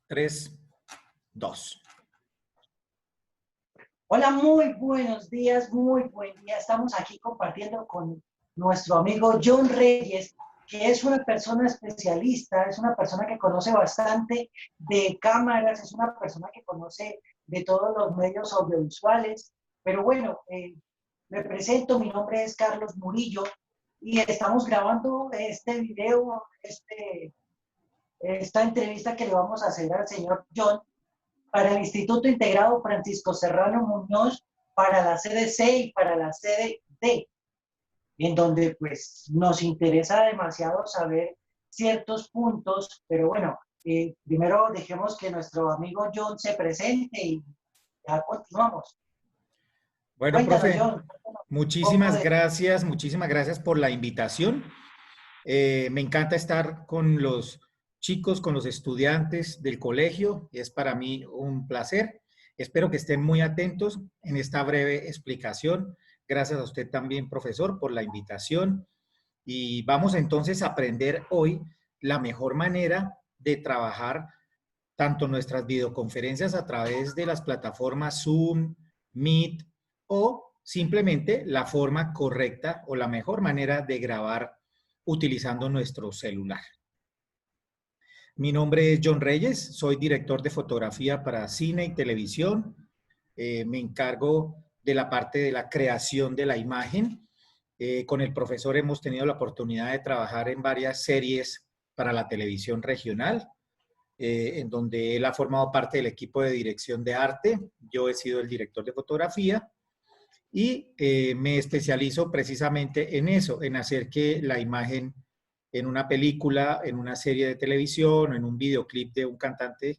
3, 2. Hola, muy buenos días, muy buen día. Estamos aquí compartiendo con nuestro amigo John Reyes, que es una persona especialista, es una persona que conoce bastante de cámaras, es una persona que conoce de todos los medios audiovisuales. Pero bueno, me presento, mi nombre es Carlos Murillo y estamos grabando este video, esta entrevista que le vamos a hacer al señor John para el Instituto Integrado Francisco Serrano Muñoz, para la sede C y para la sede D, en donde pues nos interesa demasiado saber ciertos puntos, pero bueno, primero dejemos que nuestro amigo John se presente y ya continuamos. Bueno, Cuéntanos, profe, John, un poco de... muchísimas gracias por la invitación. Me encanta estar con los chicos, con los estudiantes del colegio. Es para mí un placer. Espero que estén muy atentos en esta breve explicación. Gracias a usted también, profesor, por la invitación. Y vamos entonces a aprender hoy la mejor manera de trabajar tanto nuestras videoconferencias a través de las plataformas Zoom, Meet o simplemente la forma correcta o la mejor manera de grabar utilizando nuestro celular. Mi nombre es John Reyes, soy director de fotografía para cine y televisión. Me encargo de la parte de la creación de la imagen. Con el profesor hemos tenido la oportunidad de trabajar en varias series para la televisión regional, en donde él ha formado parte del equipo de dirección de arte. Yo he sido el director de fotografía y me especializo precisamente en eso, en hacer que la imagen en una película, en una serie de televisión, en un videoclip de un cantante,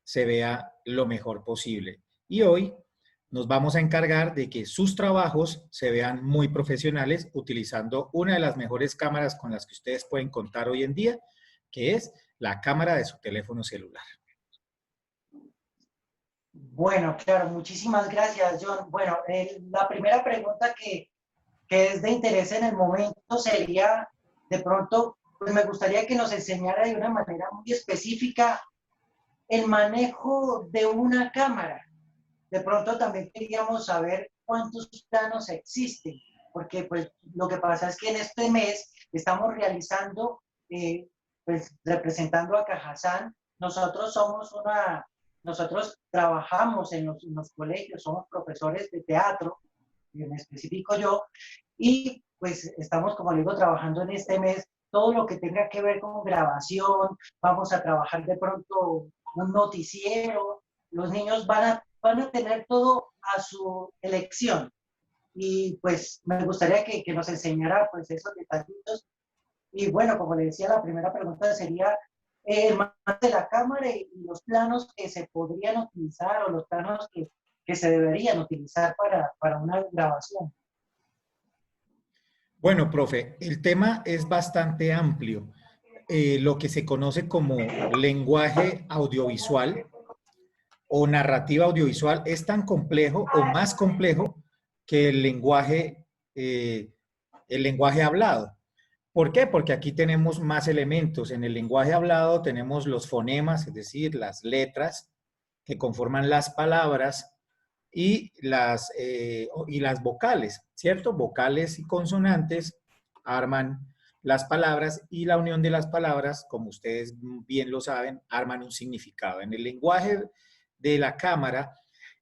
se vea lo mejor posible. Y hoy nos vamos a encargar de que sus trabajos se vean muy profesionales utilizando una de las mejores cámaras con las que ustedes pueden contar hoy en día, que es la cámara de su teléfono celular. Bueno, claro, muchísimas gracias, John. Bueno, la primera pregunta que es de interés en el momento sería, de pronto, pues me gustaría que nos enseñara de una manera muy específica el manejo de una cámara. De pronto también queríamos saber cuántos planos existen, porque pues lo que pasa es que en este mes estamos realizando, pues representando a Cajazán, nosotros trabajamos en los colegios, somos profesores de teatro, en específico yo, y pues estamos, como le digo, trabajando en este mes todo lo que tenga que ver con grabación, vamos a trabajar de pronto un noticiero, los niños van a tener todo a su elección. Y pues me gustaría que nos enseñara pues esos detallitos. Y bueno, como le decía, la primera pregunta sería más de la cámara y los planos que se podrían utilizar o los planos que se deberían utilizar para una grabación. Bueno, profe, el tema es bastante amplio. Lo que se conoce como lenguaje audiovisual o narrativa audiovisual es tan complejo o más complejo que el lenguaje hablado. ¿Por qué? Porque aquí tenemos más elementos. En el lenguaje hablado tenemos los fonemas, es decir, las letras que conforman las palabras y las vocales, ¿cierto? Vocales y consonantes arman las palabras y la unión de las palabras, como ustedes bien lo saben, arman un significado. En el lenguaje de la cámara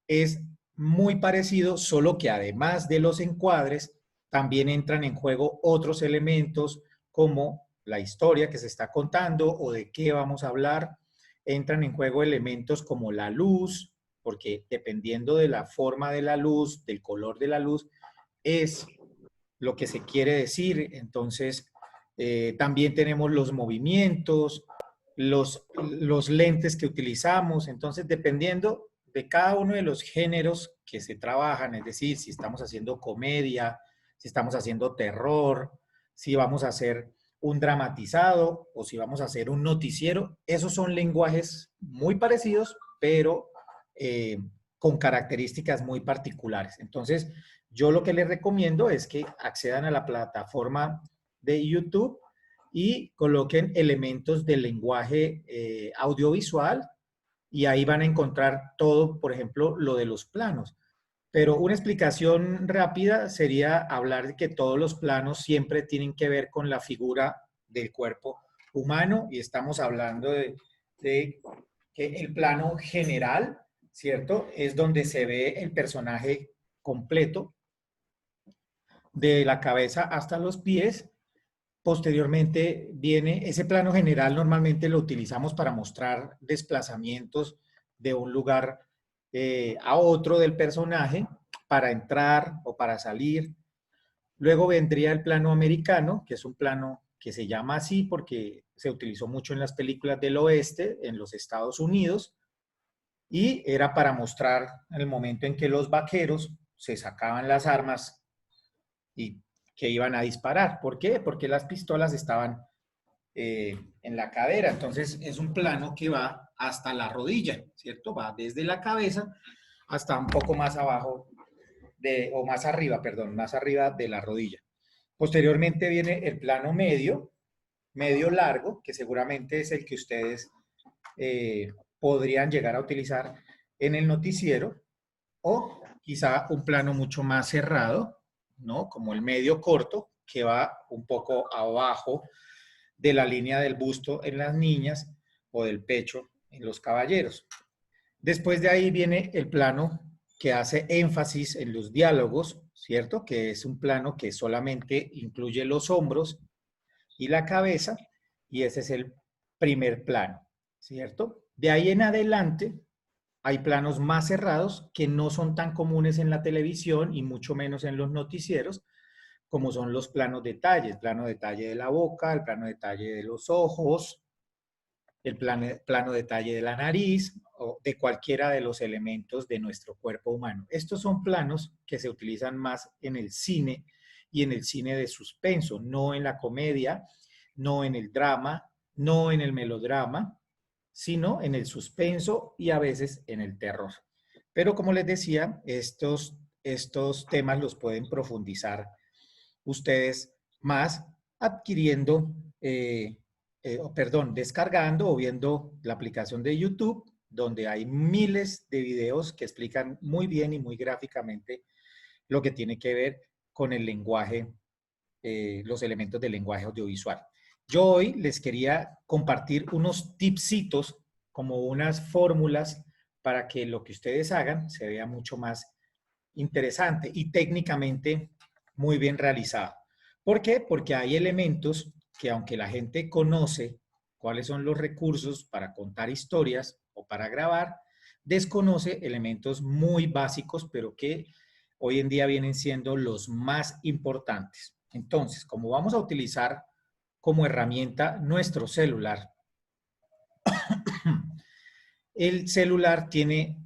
es muy parecido, solo que además de los encuadres, también entran en juego otros elementos como la historia que se está contando o de qué vamos a hablar. Entran en juego elementos como la luz, porque dependiendo de la forma de la luz, del color de la luz, es lo que se quiere decir. Entonces, también tenemos los movimientos, los lentes que utilizamos. Entonces, dependiendo de cada uno de los géneros que se trabajan, es decir, si estamos haciendo comedia, si estamos haciendo terror, si vamos a hacer un dramatizado o si vamos a hacer un noticiero, esos son lenguajes muy parecidos, pero con características muy particulares. Entonces, yo lo que les recomiendo es que accedan a la plataforma de YouTube y coloquen elementos del lenguaje audiovisual y ahí van a encontrar todo, por ejemplo, lo de los planos. Pero una explicación rápida sería hablar de que todos los planos siempre tienen que ver con la figura del cuerpo humano y estamos hablando de que el plano general, ¿cierto? Es donde se ve el personaje completo, de la cabeza hasta los pies. Posteriormente viene ese plano general, normalmente lo utilizamos para mostrar desplazamientos de un lugar a otro del personaje, para entrar o para salir. Luego vendría el plano americano, que es un plano que se llama así porque se utilizó mucho en las películas del oeste, en los Estados Unidos, y era para mostrar el momento en que los vaqueros se sacaban las armas y que iban a disparar. ¿Por qué? Porque las pistolas estaban en la cadera. Entonces es un plano que va hasta la rodilla, ¿cierto? Va desde la cabeza hasta un poco más abajo, o más arriba, perdón, más arriba de la rodilla. Posteriormente viene el plano medio, medio largo, que seguramente es el que ustedes podrían llegar a utilizar en el noticiero, o quizá un plano mucho más cerrado, ¿no? Como el medio corto, que va un poco abajo de la línea del busto en las niñas o del pecho en los caballeros. Después de ahí viene el plano que hace énfasis en los diálogos, ¿cierto? Que es un plano que solamente incluye los hombros y la cabeza, y ese es el primer plano, ¿cierto? De ahí en adelante hay planos más cerrados que no son tan comunes en la televisión y mucho menos en los noticieros, como son los planos detalle, el plano detalle de la boca, el plano detalle de los ojos, el plano detalle de la nariz o de cualquiera de los elementos de nuestro cuerpo humano. Estos son planos que se utilizan más en el cine y en el cine de suspenso, no en la comedia, no en el drama, no en el melodrama, sino en el suspenso y a veces en el terror. Pero como les decía, estos temas los pueden profundizar ustedes más adquiriendo, descargando o viendo la aplicación de YouTube, donde hay miles de videos que explican muy bien y muy gráficamente lo que tiene que ver con el lenguaje, los elementos del lenguaje audiovisual. Yo hoy les quería compartir unos tipsitos, como unas fórmulas para que lo que ustedes hagan se vea mucho más interesante y técnicamente muy bien realizado. ¿Por qué? Porque hay elementos que aunque la gente conoce cuáles son los recursos para contar historias o para grabar, desconoce elementos muy básicos, pero que hoy en día vienen siendo los más importantes. Entonces, como vamos a utilizar como herramienta nuestro celular, el celular tiene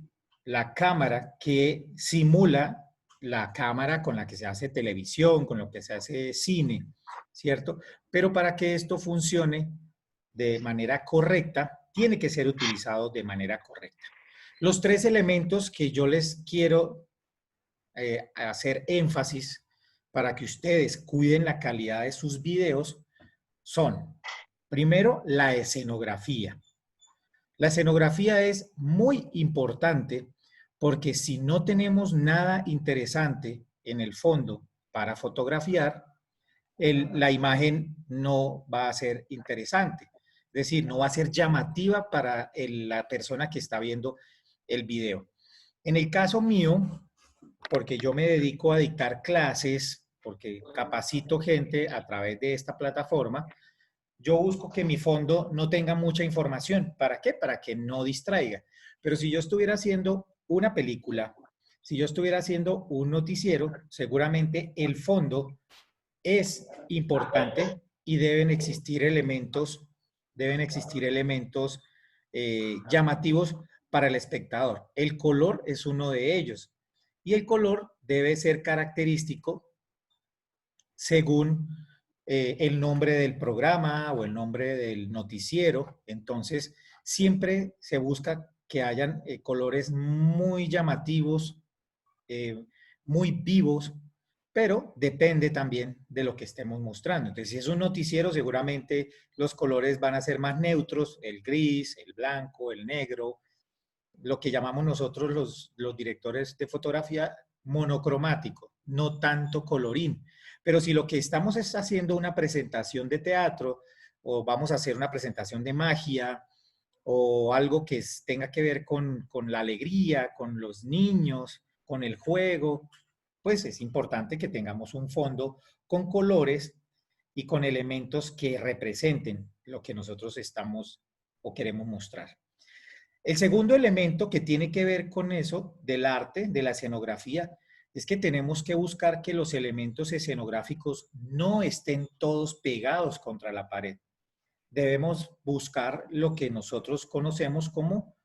la cámara que simula la cámara con la que se hace televisión, con lo que se hace cine, ¿cierto? Pero para que esto funcione de manera correcta, tiene que ser utilizado de manera correcta. Los tres elementos que yo les quiero hacer énfasis para que ustedes cuiden la calidad de sus videos son, primero, la escenografía. La escenografía es muy importante porque si no tenemos nada interesante en el fondo para fotografiar, la imagen no va a ser interesante. Es decir, no va a ser llamativa para la persona que está viendo el video. En el caso mío, porque yo me dedico a dictar clases, porque capacito gente a través de esta plataforma, yo busco que mi fondo no tenga mucha información. ¿Para qué? Para que no distraiga. Pero si yo estuviera haciendo una película, si yo estuviera haciendo un noticiero, seguramente el fondo es importante y deben existir elementos llamativos para el espectador. El color es uno de ellos y el color debe ser característico según el nombre del programa o el nombre del noticiero. Entonces, siempre se busca que hayan colores muy llamativos, eh, muy vivos, pero depende también de lo que estemos mostrando. Entonces, si es un noticiero, seguramente los colores van a ser más neutros, el gris, el blanco, el negro, lo que llamamos nosotros los directores de fotografía monocromático, no tanto colorín. Pero si lo que estamos es haciendo una presentación de teatro o vamos a hacer una presentación de magia o algo que tenga que ver con la alegría, con los niños, con el juego, pues es importante que tengamos un fondo con colores y con elementos que representen lo que nosotros estamos o queremos mostrar. El segundo elemento que tiene que ver con eso, del arte, de la escenografía, es que tenemos que buscar que los elementos escenográficos no estén todos pegados contra la pared. Debemos buscar lo que nosotros conocemos como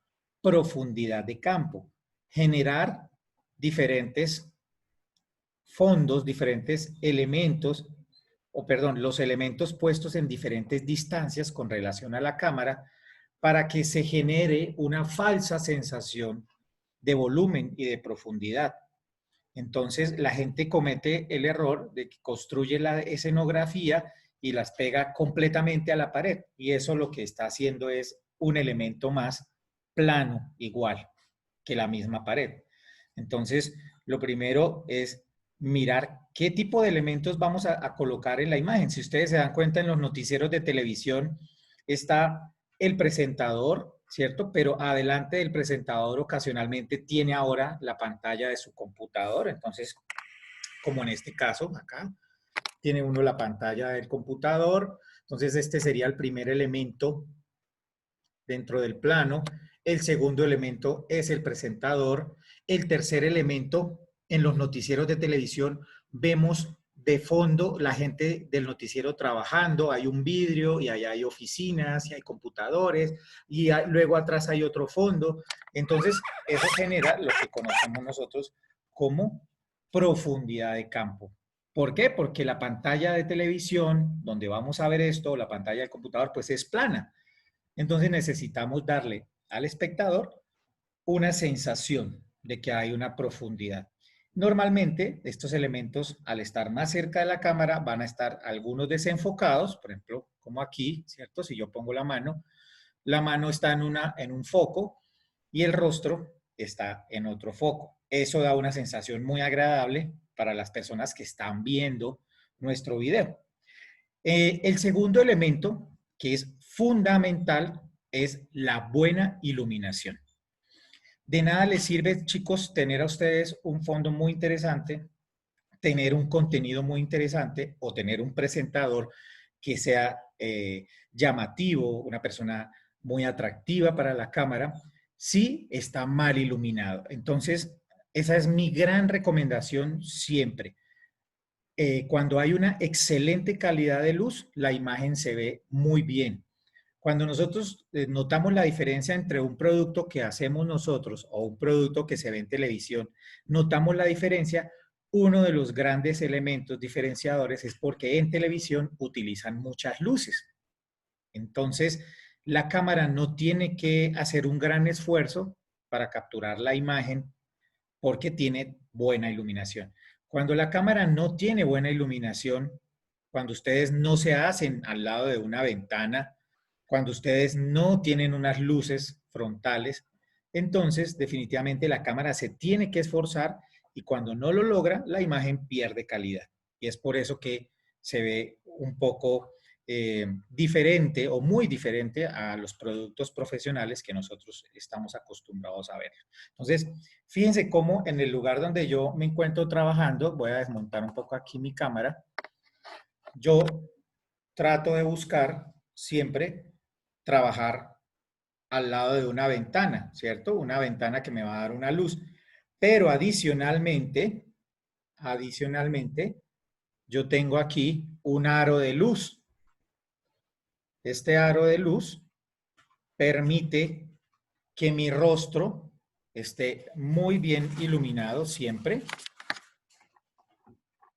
profundidad de campo, generar diferentes fondos, diferentes elementos, o perdón, los elementos puestos en diferentes distancias con relación a la cámara para que se genere una falsa sensación de volumen y de profundidad. Entonces, la gente comete el error de que construye la escenografía y las pega completamente a la pared. Y eso lo que está haciendo es un elemento más plano, igual que la misma pared. Entonces, lo primero es mirar qué tipo de elementos vamos a colocar en la imagen. Si ustedes se dan cuenta, en los noticieros de televisión está el presentador, ¿cierto? Pero adelante del presentador ocasionalmente tiene ahora la pantalla de su computador. Entonces, como en este caso, acá, tiene uno la pantalla del computador. Entonces, este sería el primer elemento dentro del plano. El segundo elemento es el presentador. El tercer elemento, en los noticieros de televisión, vemos de fondo la gente del noticiero trabajando, hay un vidrio y allá hay oficinas y hay computadores y luego atrás hay otro fondo. Entonces, eso genera lo que conocemos nosotros como profundidad de campo. ¿Por qué? Porque la pantalla de televisión, donde vamos a ver esto, la pantalla del computador, pues es plana. Entonces necesitamos darle al espectador una sensación de que hay una profundidad. Normalmente, estos elementos, al estar más cerca de la cámara, van a estar algunos desenfocados, por ejemplo, como aquí, ¿cierto? Si yo pongo la mano está en un foco y el rostro está en otro foco. Eso da una sensación muy agradable para las personas que están viendo nuestro video. El segundo elemento, que es fundamental, es la buena iluminación. De nada les sirve, chicos, tener a ustedes un fondo muy interesante, tener un contenido muy interesante o tener un presentador que sea llamativo, una persona muy atractiva para la cámara, si está mal iluminado. Entonces, esa es mi gran recomendación siempre. Cuando hay una excelente calidad de luz, la imagen se ve muy bien. Cuando nosotros notamos la diferencia entre un producto que hacemos nosotros o un producto que se ve en televisión, notamos la diferencia. Uno de los grandes elementos diferenciadores es porque en televisión utilizan muchas luces. Entonces, la cámara no tiene que hacer un gran esfuerzo para capturar la imagen porque tiene buena iluminación. Cuando la cámara no tiene buena iluminación, cuando ustedes no se hacen al lado de una ventana, cuando ustedes no tienen unas luces frontales, entonces definitivamente la cámara se tiene que esforzar y cuando no lo logra, la imagen pierde calidad. Y es por eso que se ve un poco diferente o muy diferente a los productos profesionales que nosotros estamos acostumbrados a ver. Entonces, fíjense cómo en el lugar donde yo me encuentro trabajando, voy a desmontar un poco aquí mi cámara, yo trato de buscar siempre trabajar al lado de una ventana, ¿cierto? Una ventana que me va a dar una luz. Pero adicionalmente, yo tengo aquí un aro de luz. Este aro de luz permite que mi rostro esté muy bien iluminado siempre.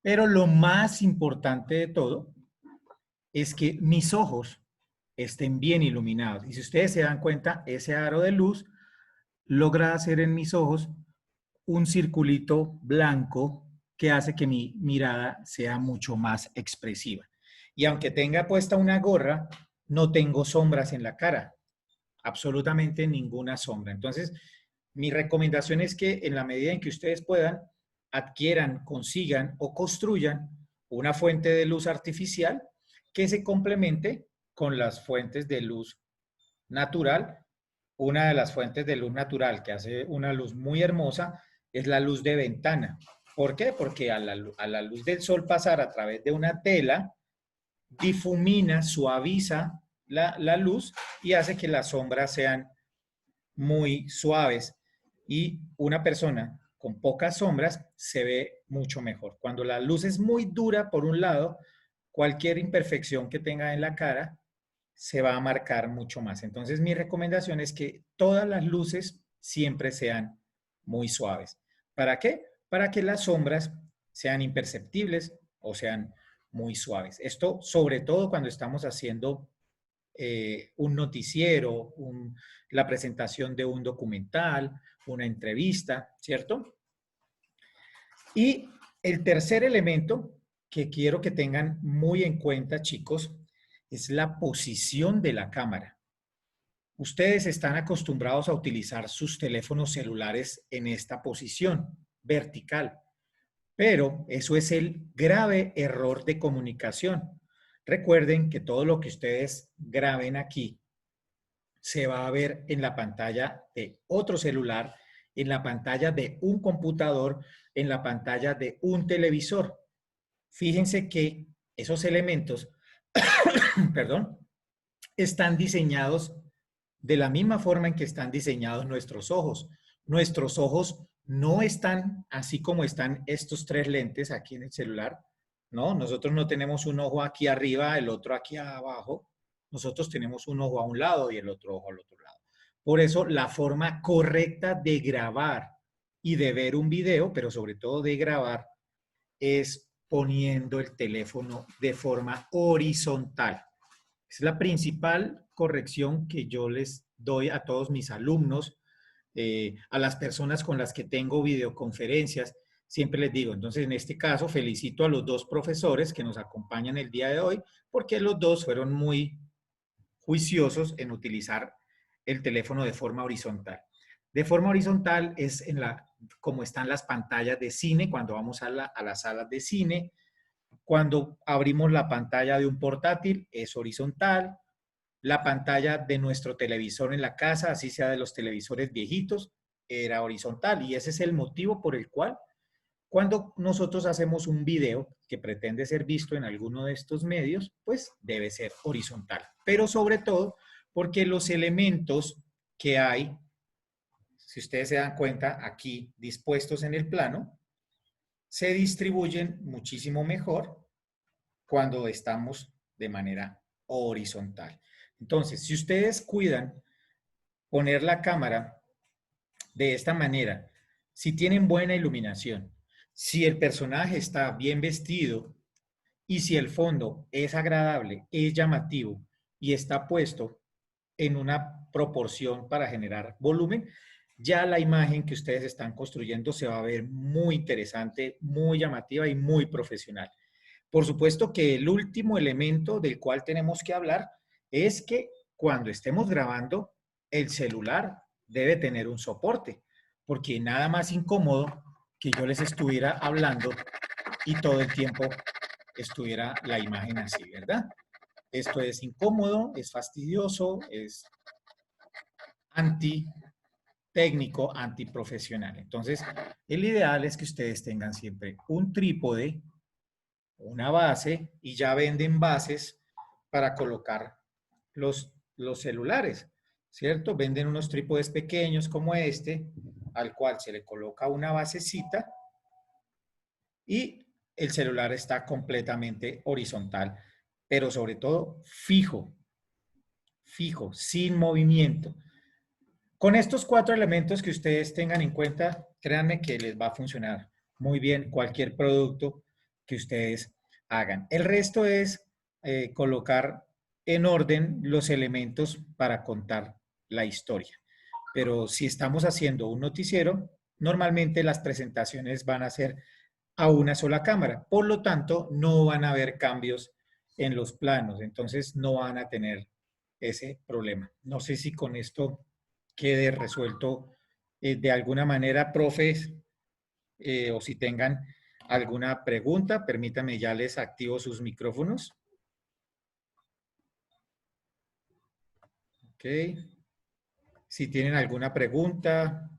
Pero lo más importante de todo es que mis ojos estén bien iluminados. Y si ustedes se dan cuenta, ese aro de luz logra hacer en mis ojos un circulito blanco que hace que mi mirada sea mucho más expresiva. Y aunque tenga puesta una gorra, no tengo sombras en la cara, absolutamente ninguna sombra. Entonces, Mi recomendación es que en la medida en que ustedes puedan, adquieran, consigan o construyan una fuente de luz artificial que se complemente con las fuentes de luz natural. Una de las fuentes de luz natural que hace una luz muy hermosa es la luz de ventana. ¿Por qué? Porque a la luz del sol pasar a través de una tela, difumina, suaviza la luz y hace que las sombras sean muy suaves y una persona con pocas sombras se ve mucho mejor. Cuando la luz es muy dura por un lado, cualquier imperfección que tenga en la cara se va a marcar mucho más. Entonces mi recomendación es que todas las luces siempre sean muy suaves. ¿Para qué? Para que las sombras sean imperceptibles o sean muy suaves. Esto sobre todo cuando estamos haciendo un noticiero, la presentación de un documental, una entrevista, ¿cierto? Y el tercer elemento que quiero que tengan muy en cuenta, chicos, es la posición de la cámara. Ustedes están acostumbrados a utilizar sus teléfonos celulares en esta posición vertical, pero eso es el grave error de comunicación. Recuerden que todo lo que ustedes graben aquí se va a ver en la pantalla de otro celular, en la pantalla de un computador, en la pantalla de un televisor. Fíjense que esos elementos, perdón, están diseñados de la misma forma en que están diseñados nuestros ojos. Nuestros ojos no están así como están estos tres lentes aquí en el celular, ¿no? Nosotros no tenemos un ojo aquí arriba, el otro aquí abajo. Nosotros tenemos un ojo a un lado y el otro ojo al otro lado. Por eso la forma correcta de grabar y de ver un video, pero sobre todo de grabar, es poniendo el teléfono de forma horizontal. Es la principal corrección que yo les doy a todos mis alumnos, a las personas con las que tengo videoconferencias. Siempre les digo, entonces en este caso felicito a los dos profesores que nos acompañan el día de hoy, porque los dos fueron muy juiciosos en utilizar el teléfono de forma horizontal. De forma horizontal es como están las pantallas de cine cuando vamos a las salas de cine. Cuando abrimos la pantalla de un portátil es horizontal. La pantalla de nuestro televisor en la casa, así sea de los televisores viejitos, era horizontal. Y ese es el motivo por el cual cuando nosotros hacemos un video que pretende ser visto en alguno de estos medios, pues debe ser horizontal. Pero sobre todo porque los elementos que hay, si ustedes se dan cuenta, aquí dispuestos en el plano, se distribuyen muchísimo mejor cuando estamos de manera horizontal. Entonces, si ustedes cuidan poner la cámara de esta manera, si tienen buena iluminación, si el personaje está bien vestido y si el fondo es agradable, es llamativo y está puesto en una proporción para generar volumen, ya la imagen que ustedes están construyendo se va a ver muy interesante, muy llamativa y muy profesional. Por supuesto que el último elemento del cual tenemos que hablar es que cuando estemos grabando, el celular debe tener un soporte, porque nada más incómodo que yo les estuviera hablando y todo el tiempo estuviera la imagen así, ¿verdad? Esto es incómodo, es fastidioso, es antitécnico, antiprofesional. Entonces, el ideal es que ustedes tengan siempre un trípode, una base, y ya venden bases para colocar los celulares, ¿cierto? Venden unos trípodes pequeños como este, al cual se le coloca una basecita y el celular está completamente horizontal, pero sobre todo fijo, fijo, sin movimiento. Con estos cuatro elementos que ustedes tengan en cuenta, créanme que les va a funcionar muy bien cualquier producto que ustedes hagan. El resto es colocar en orden los elementos para contar la historia. Pero si estamos haciendo un noticiero, normalmente las presentaciones van a ser a una sola cámara. Por lo tanto, no van a haber cambios en los planos. Entonces, no van a tener ese problema. No sé si con esto quede resuelto de alguna manera, profes, o si tengan alguna pregunta, permítanme, ya les activo sus micrófonos. Ok. Si tienen alguna pregunta.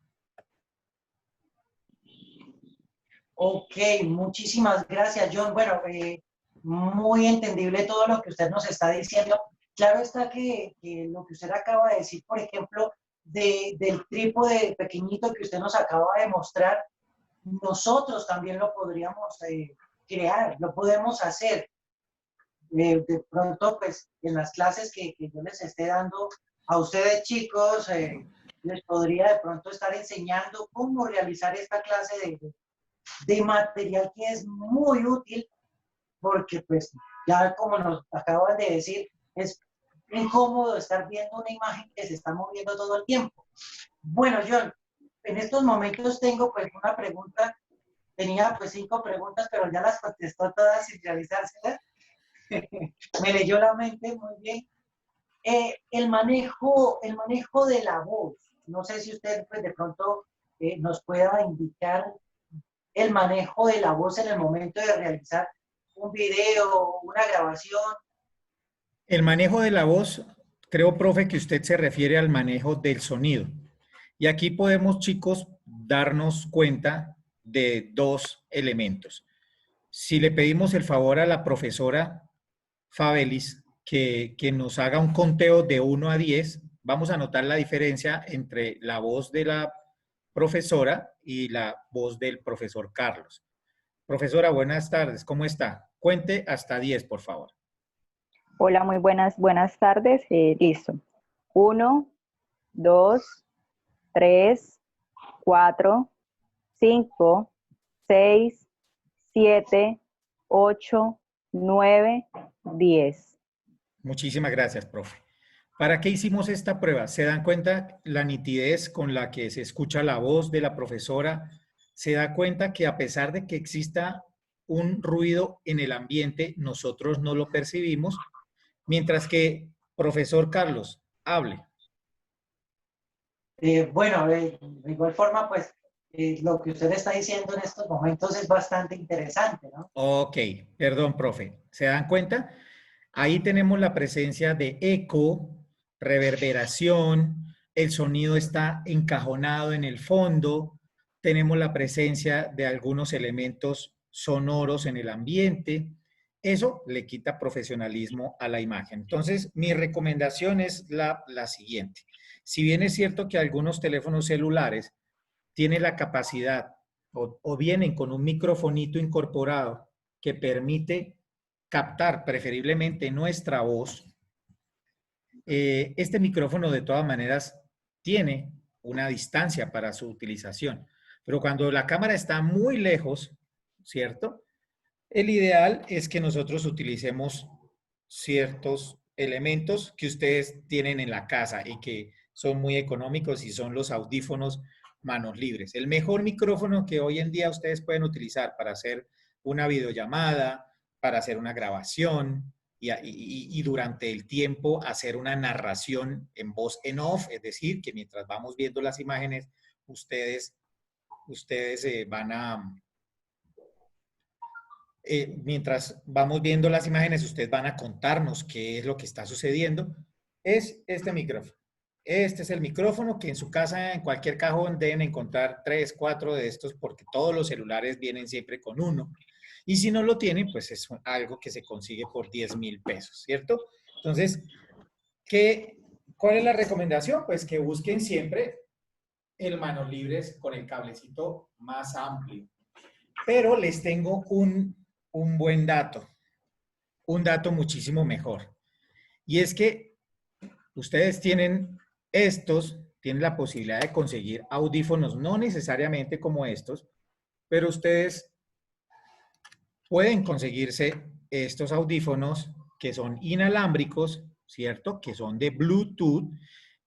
Ok, muchísimas gracias, John. Bueno, muy entendible todo lo que usted nos está diciendo. Claro está que lo que usted acaba de decir, por ejemplo, del trípode pequeñito que usted nos acaba de mostrar, nosotros también lo podríamos crear, lo podemos hacer. De pronto, pues, en las clases que yo les esté dando a ustedes, chicos, les podría de pronto estar enseñando cómo realizar esta clase de material que es muy útil porque pues ya como nos acaban de decir, es incómodo estar viendo una imagen que se está moviendo todo el tiempo. Bueno, John, en estos momentos tengo pues una pregunta, tenía pues 5 preguntas, pero ya las contestó todas sin realizárselas. Me leyó la mente muy bien. El manejo de la voz, no sé si usted pues de pronto nos pueda indicar el manejo de la voz en el momento de realizar un video, una grabación. El manejo de la voz, creo, profe, que usted se refiere al manejo del sonido. Y aquí podemos, chicos, darnos cuenta de dos elementos. Si le pedimos el favor a la profesora Fabelis que nos haga un conteo de 1 a 10, vamos a notar la diferencia entre la voz de la profesora y la voz del profesor Carlos. Profesora, buenas tardes, ¿cómo está? Cuente hasta 10, por favor. Hola, muy buenas tardes. Listo. 1, 2, 3, 4, 5, 6, 7, 8, 9, 10. Muchísimas gracias, profe. ¿Para qué hicimos esta prueba? ¿Se dan cuenta la nitidez con la que se escucha la voz de la profesora? ¿Se da cuenta que a pesar de que exista un ruido en el ambiente, nosotros no lo percibimos? Mientras que, profesor Carlos, hable. Bueno, de igual forma, pues lo que usted está diciendo en estos momentos es bastante interesante, ¿no? Ok, perdón, profe. ¿Se dan cuenta? Ahí tenemos la presencia de eco, reverberación, el sonido está encajonado en el fondo, tenemos la presencia de algunos elementos sonoros en el ambiente. Eso le quita profesionalismo a la imagen. Entonces, mi recomendación es la siguiente. Si bien es cierto que algunos teléfonos celulares tienen la capacidad o vienen con un microfonito incorporado que permite captar preferiblemente nuestra voz, este micrófono de todas maneras tiene una distancia para su utilización. Pero cuando la cámara está muy lejos, ¿cierto? El ideal es que nosotros utilicemos ciertos elementos que ustedes tienen en la casa y que son muy económicos y son los audífonos manos libres. El mejor micrófono que hoy en día ustedes pueden utilizar para hacer una videollamada, para hacer una grabación y durante el tiempo hacer una narración en voz en off, es decir, que mientras vamos viendo las imágenes, ustedes van a mientras vamos viendo las imágenes, ustedes van a contarnos qué es lo que está sucediendo, es este micrófono. Este es el micrófono que en su casa, en cualquier cajón, deben encontrar 3, 4 de estos porque todos los celulares vienen siempre con uno. Y si no lo tienen, pues es algo que se consigue por 10,000 pesos, ¿cierto? Entonces, ¿cuál es la recomendación? Pues que busquen siempre el manos libres con el cablecito más amplio. Pero les tengo un buen dato, un dato muchísimo mejor. Y es que ustedes tienen la posibilidad de conseguir audífonos, no necesariamente como estos, pero ustedes pueden conseguirse estos audífonos que son inalámbricos, ¿cierto? Que son de Bluetooth.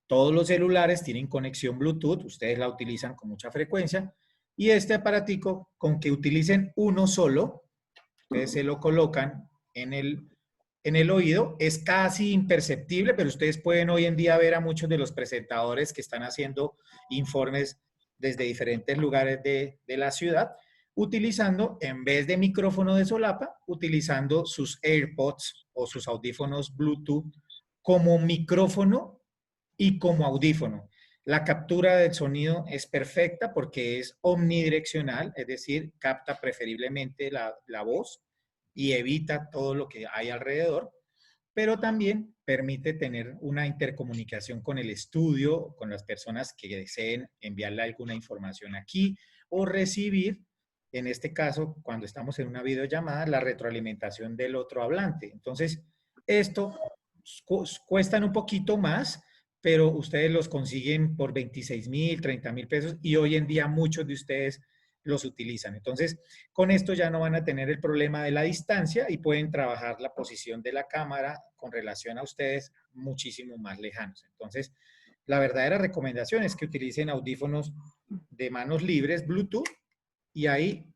Todos los celulares tienen conexión Bluetooth, ustedes la utilizan con mucha frecuencia. Y este aparatico, con que utilicen uno solo, ustedes se lo colocan en el oído, es casi imperceptible, pero ustedes pueden hoy en día ver a muchos de los presentadores que están haciendo informes desde diferentes lugares de la ciudad, utilizando, en vez de micrófono de solapa, utilizando sus AirPods o sus audífonos Bluetooth como micrófono y como audífono. La captura del sonido es perfecta porque es omnidireccional, es decir, capta preferiblemente la voz y evita todo lo que hay alrededor, pero también permite tener una intercomunicación con el estudio, con las personas que deseen enviarle alguna información aquí o recibir, en este caso, cuando estamos en una videollamada, la retroalimentación del otro hablante. Entonces, esto cuestan un poquito más, pero ustedes los consiguen por 26,000, 30,000 pesos y hoy en día muchos de ustedes los utilizan. Entonces, con esto ya no van a tener el problema de la distancia y pueden trabajar la posición de la cámara con relación a ustedes muchísimo más lejanos. Entonces, la verdadera recomendación es que utilicen audífonos de manos libres, Bluetooth, y ahí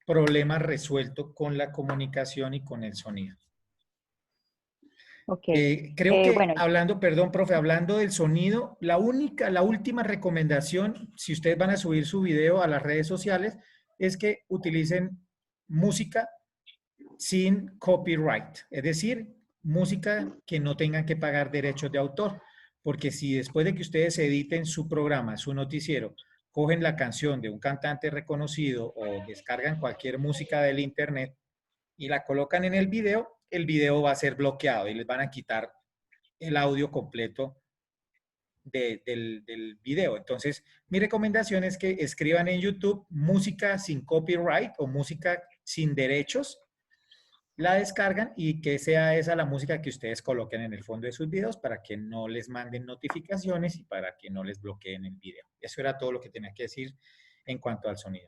problema resuelto con la comunicación y con el sonido. Ok. Creo que Bueno, hablando, perdón, profe, hablando del sonido, la última recomendación, si ustedes van a subir su video a las redes sociales, es que utilicen música sin copyright, es decir, música que no tengan que pagar derechos de autor, porque si después de que ustedes editen su programa, su noticiero, cogen la canción de un cantante reconocido o descargan cualquier música del internet y la colocan en el video va a ser bloqueado y les van a quitar el audio completo del video. Entonces, mi recomendación es que escriban en YouTube música sin copyright o música sin derechos, la descargan y que sea esa la música que ustedes coloquen en el fondo de sus videos para que no les manden notificaciones y para que no les bloqueen el video. Eso era todo lo que tenía que decir en cuanto al sonido.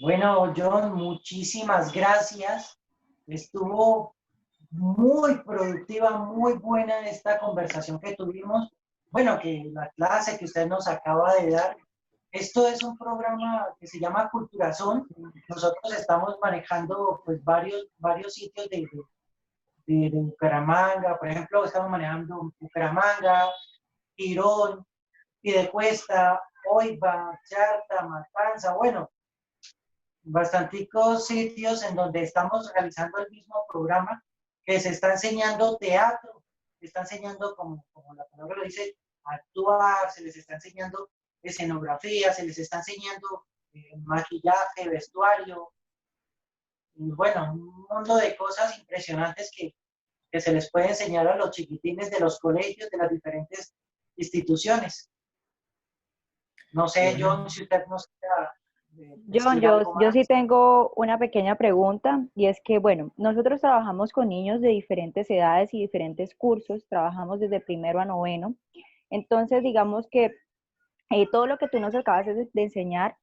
Bueno, John, muchísimas gracias. Estuvo muy productiva, muy buena esta conversación que tuvimos. Bueno, que la clase que usted nos acaba de dar. Esto es un programa que se llama Culturazón. Nosotros estamos manejando pues varios sitios de Bucaramanga. Por ejemplo, estamos manejando Bucaramanga, Girón, Piedecuesta, Oiva, Charta, Matanza. Bueno, bastanticos sitios en donde estamos realizando el mismo programa, que se está enseñando teatro, se está enseñando, como la palabra lo dice, actuar, se les está enseñando escenografía, se les está enseñando maquillaje, vestuario, y bueno, un mundo de cosas impresionantes que se les puede enseñar a los chiquitines de los colegios, de las diferentes instituciones. No sé, Bueno. John, si usted nos queda... John, yo sí tengo una pequeña pregunta y es que, bueno, nosotros trabajamos con niños de diferentes edades y diferentes cursos, trabajamos desde primero a noveno, entonces digamos que todo lo que tú nos acabas de enseñar,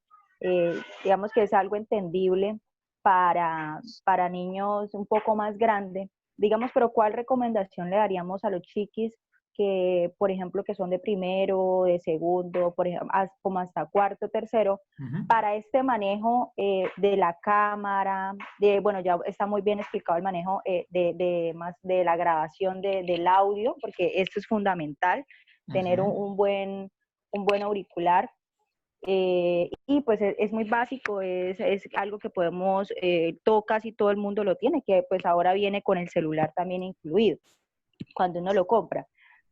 digamos que es algo entendible para niños un poco más grandes, digamos, pero ¿cuál recomendación le daríamos a los chiquis que, por ejemplo, que son de primero, de segundo, por ejemplo, como hasta cuarto, tercero, para este manejo de la cámara, bueno, ya está muy bien explicado el manejo de la grabación del audio, porque esto es fundamental, tener un buen auricular. Y pues es muy básico, es algo que podemos, casi todo el mundo lo tiene, que pues ahora viene con el celular también incluido, cuando uno lo compra.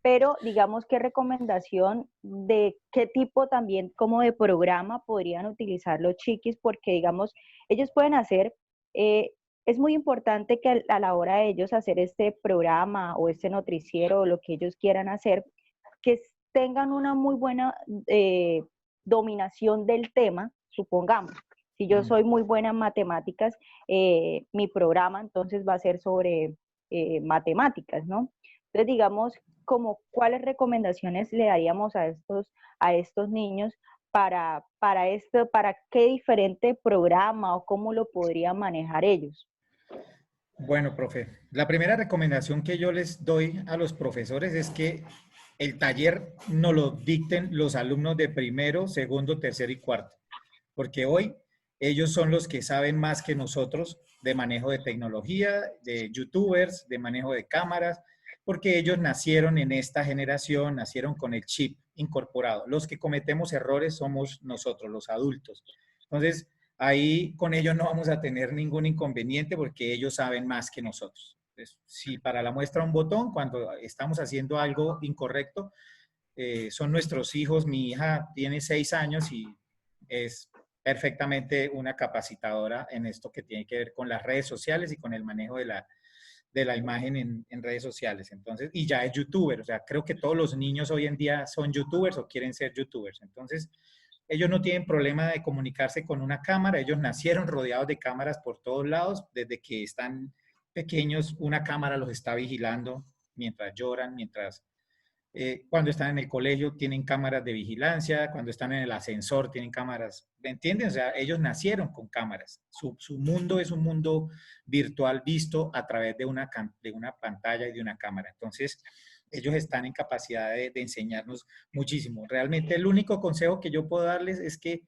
Pero digamos, ¿qué recomendación de qué tipo también como de programa podrían utilizar los chiquis? Porque digamos, ellos pueden hacer, es muy importante que a la hora de ellos hacer este programa o este noticiero o lo que ellos quieran hacer, que tengan una muy buena dominación del tema, supongamos. Si yo soy muy buena en matemáticas, mi programa entonces va a ser sobre matemáticas, ¿no? Entonces, digamos, como cuáles recomendaciones le daríamos a estos niños para qué diferente programa o cómo lo podrían manejar ellos. Bueno, profe, la primera recomendación que yo les doy a los profesores es que el taller no lo dicten los alumnos de primero, segundo, tercero y cuarto, porque hoy ellos son los que saben más que nosotros de manejo de tecnología, de youtubers, de manejo de cámaras, porque ellos nacieron en esta generación, nacieron con el chip incorporado. Los que cometemos errores somos nosotros, los adultos. Entonces, ahí con ellos no vamos a tener ningún inconveniente porque ellos saben más que nosotros. Entonces, si para la muestra un botón, cuando estamos haciendo algo incorrecto, son nuestros hijos. Mi hija tiene 6 años y es perfectamente una capacitadora en esto que tiene que ver con las redes sociales y con el manejo de la imagen en redes sociales. Entonces, y ya es youtuber. O sea, creo que todos los niños hoy en día son youtubers o quieren ser youtubers. Entonces, ellos no tienen problema de comunicarse con una cámara. Ellos nacieron rodeados de cámaras por todos lados. Desde que están pequeños, una cámara los está vigilando mientras lloran, mientras cuando están en el colegio tienen cámaras de vigilancia, cuando están en el ascensor tienen cámaras, ¿me entienden? O sea, ellos nacieron con cámaras. Su mundo es un mundo virtual visto a través de una pantalla y de una cámara. Entonces, ellos están en capacidad de enseñarnos muchísimo. Realmente el único consejo que yo puedo darles es que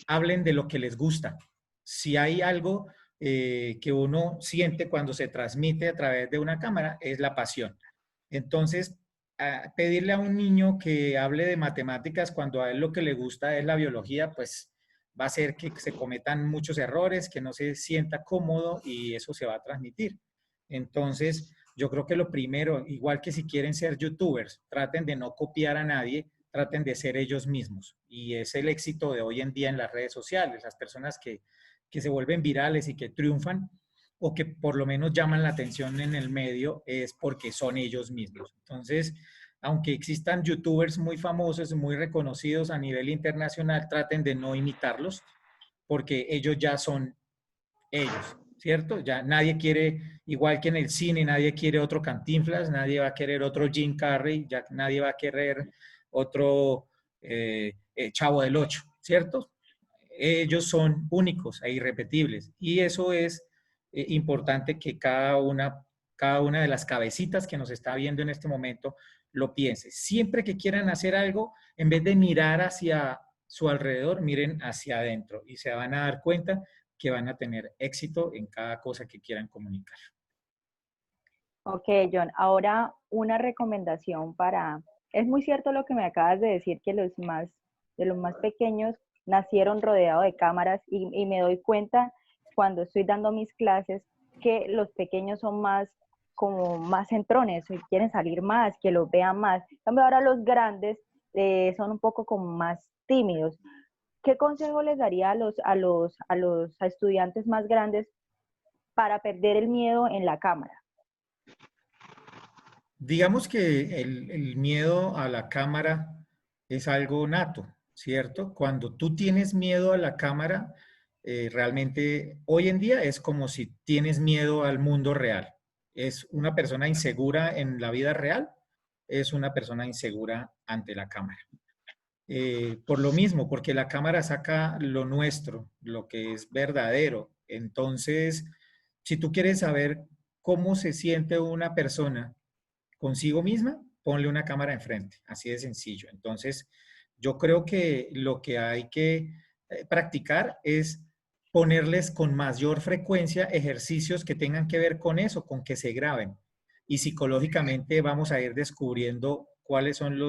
hablen de lo que les gusta. Si hay algo que uno siente cuando se transmite a través de una cámara, es la pasión. Entonces, pedirle a un niño que hable de matemáticas cuando a él lo que le gusta es la biología, pues va a hacer que se cometan muchos errores, que no se sienta cómodo y eso se va a transmitir. Entonces, yo creo que lo primero, igual que si quieren ser youtubers, traten de no copiar a nadie, traten de ser ellos mismos. Y es el éxito de hoy en día en las redes sociales, las personas que se vuelven virales y que triunfan, o que por lo menos llaman la atención en el medio, es porque son ellos mismos. Entonces, aunque existan youtubers muy famosos, muy reconocidos a nivel internacional, traten de no imitarlos, porque ellos ya son ellos, ¿cierto? Ya nadie quiere, igual que en el cine, nadie quiere otro Cantinflas, nadie va a querer otro Jim Carrey, ya nadie va a querer otro Chavo del Ocho, ¿cierto? Ellos son únicos e irrepetibles y eso es importante que cada una de las cabecitas que nos está viendo en este momento lo piense. Siempre que quieran hacer algo, en vez de mirar hacia su alrededor, miren hacia adentro y se van a dar cuenta que van a tener éxito en cada cosa que quieran comunicar. Ok, John, ahora una recomendación para... Es muy cierto lo que me acabas de decir, que de los más pequeños nacieron rodeados de cámaras y me doy cuenta cuando estoy dando mis clases que los pequeños son más como más centrones y quieren salir más, que los vean más. En cambio, ahora los grandes son un poco como más tímidos. ¿Qué consejo les daría a los estudiantes más grandes para perder el miedo en la cámara? Digamos que el miedo a la cámara es algo nato, ¿cierto? Cuando tú tienes miedo a la cámara, realmente hoy en día es como si tienes miedo al mundo real. Es una persona insegura en la vida real, es una persona insegura ante la cámara. Por lo mismo, porque la cámara saca lo nuestro, lo que es verdadero. Entonces, si tú quieres saber cómo se siente una persona consigo misma, ponle una cámara enfrente, así de sencillo. Entonces, yo creo que lo que hay que practicar es ponerles con mayor frecuencia ejercicios que tengan que ver con eso, con que se graben. Y psicológicamente vamos a ir descubriendo cuáles son